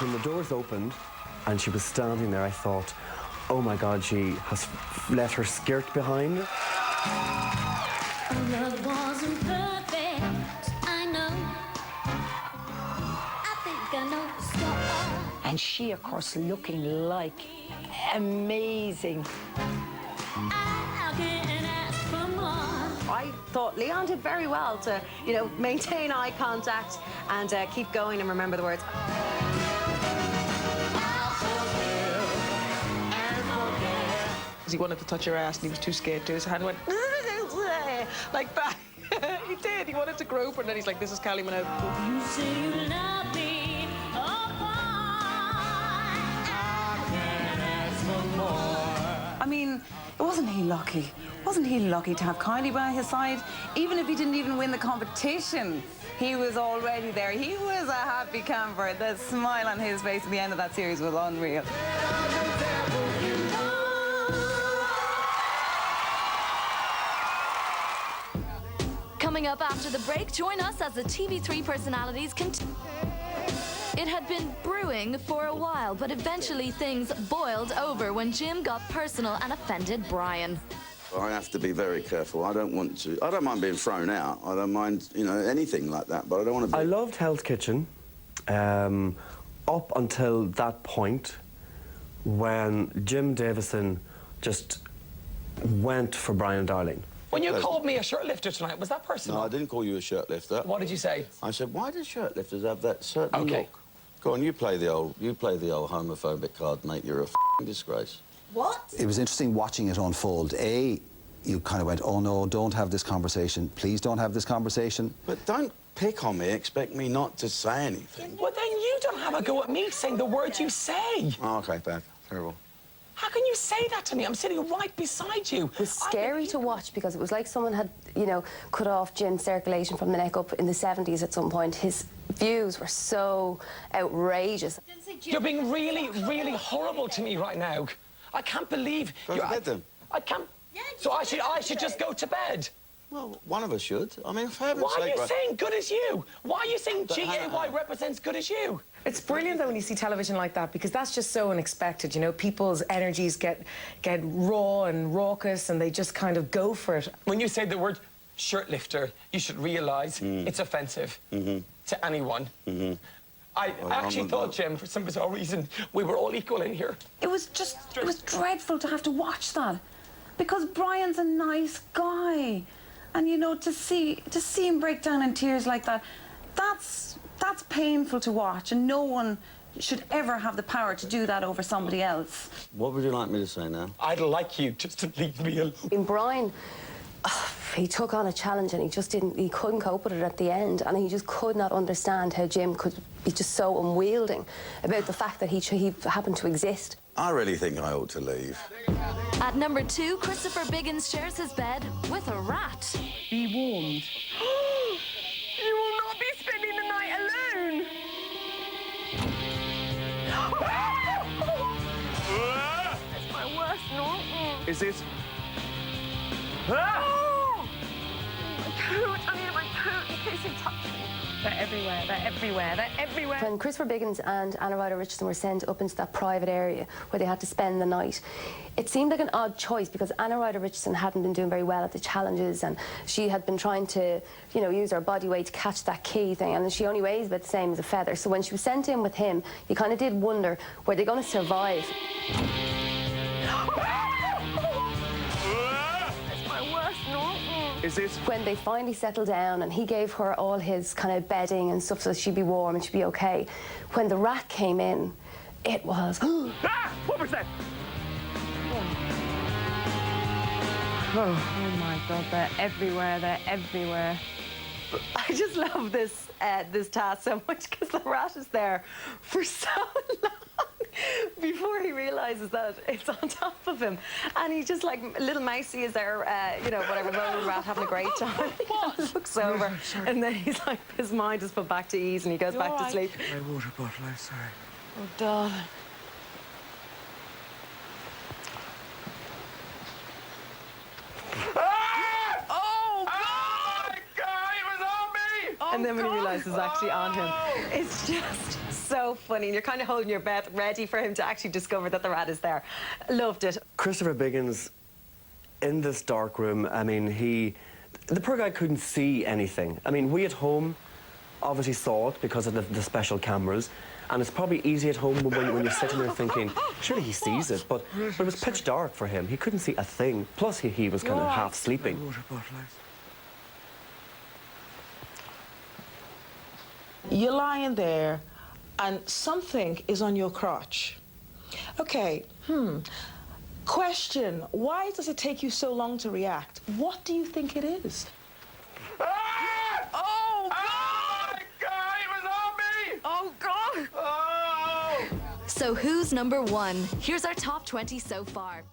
when the doors opened and she was standing there, I thought, oh my God, she has left her skirt behind. Love wasn't perfect, I know. I think I know the score. And she, of course, looking like amazing. I can't ask for more. I thought Leon did very well to, you know, maintain eye contact and keep going and remember the words. He wanted to touch her ass and he was too scared to. His hand went like that. He did. He wanted to grope her and then he's like, this is Callie Minogue. You say you love me, oh boy. I can't ask for more. I mean, wasn't he lucky? Wasn't he lucky to have Kylie by his side? Even if he didn't even win the competition, he was already there. He was a happy camper. The smile on his face at the end of that series was unreal. Coming up after the break, join us as the TV3 personalities It had been brewing for a while, but eventually things boiled over when Jim got personal and offended Brian. I have to be very careful. I don't mind being thrown out. I don't mind, you know, anything like that, but I don't want to be... I loved Hell's Kitchen up until that point when Jim Davison just went for Brian Darling. When you called me a shirt lifter tonight, was that personal? No, I didn't call you a shirt lifter. What did you say? I said, why do shirt lifters have that certain look? Go on, you play the old homophobic card, mate. You're a f***ing disgrace. What? It was interesting watching it unfold. A, you kind of went, oh no, don't have this conversation. Please don't have this conversation. But don't pick on me, expect me not to say anything. Well, then you don't have a go at me saying the words you say. Oh, OK, bad. Terrible. How can you say that to me? I'm sitting right beside you. It was scary to watch because it was like someone had, you know, cut off Jim's circulation from the neck up in the 70s at some point. His views were so outrageous. You're being really, really horrible to me right now. I can't believe... Go to bed, then. I can't... So I should just go to bed? Well, one of us should. I mean, for heaven's sake... Why are you saying good as you? Why are you saying G-A-Y represents good as you? It's brilliant, though, when you see television like that, because that's just so unexpected, you know? People's energies get raw and raucous, and they just kind of go for it. When you say the word shirt lifter, you should realise it's offensive to anyone. I actually thought, Jim, for some bizarre reason, we were all equal in here. It was dreadful to have to watch that, because Brian's a nice guy. And, you know, to see him break down in tears like that, that's painful to watch, and no one should ever have the power to do that over somebody else. What would you like me to say now? I'd like you just to leave me alone. In Brian, he took on a challenge and he couldn't cope with it at the end, and he just could not understand how Jim could be just so unwielding about the fact that he happened to exist. I really think I ought to leave. At number 2, Christopher Biggins shares his bed with a rat. Be warned. You will not be spending the night alone. It's my worst nightmare. Is it? Oh! My coat, I need my coat in case they touch me. They're everywhere, they're everywhere, they're everywhere. When Christopher Biggins and Anna Ryder Richardson were sent up into that private area where they had to spend the night, it seemed like an odd choice because Anna Ryder Richardson hadn't been doing very well at the challenges, and she had been trying to, you know, use her body weight to catch that key thing, and she only weighs about the same as a feather. So when she was sent in with him, you kind of did wonder, were they going to survive? Is it? When they finally settled down and he gave her all his kind of bedding and stuff so that she'd be warm and she'd be okay, when the rat came in, it was... Ah! What was that? Oh my God, they're everywhere, they're everywhere. I just love this task so much because the rat is there for so long before he realises that it's on top of him. And he's just like, little Mousy is there, you know, whatever, rolling rat, having a great time. He looks over, and then he's like, his mind is put back to ease and he goes back to sleep. My water bottle, I'm sorry. Oh, darling. Ah! Oh, God! Oh, my God, it was on me! and then when he realises it's actually on him. It's just so funny. And you're kind of holding your breath, ready for him to actually discover that the rat is there. Loved it. Christopher Biggins, in this dark room, I mean, the poor guy couldn't see anything. I mean, we at home obviously saw it because of the special cameras, and it's probably easy at home when you're sitting there thinking, surely he sees it, but it was pitch dark for him. He couldn't see a thing. Plus, he was kind of half sleeping. You're lying there, and something is on your crotch. Okay, Question, why does it take you so long to react? What do you think it is? Ah! Oh, God! Oh, my God, it was on me! Oh, God! Oh! So who's number one? Here's our top 20 so far.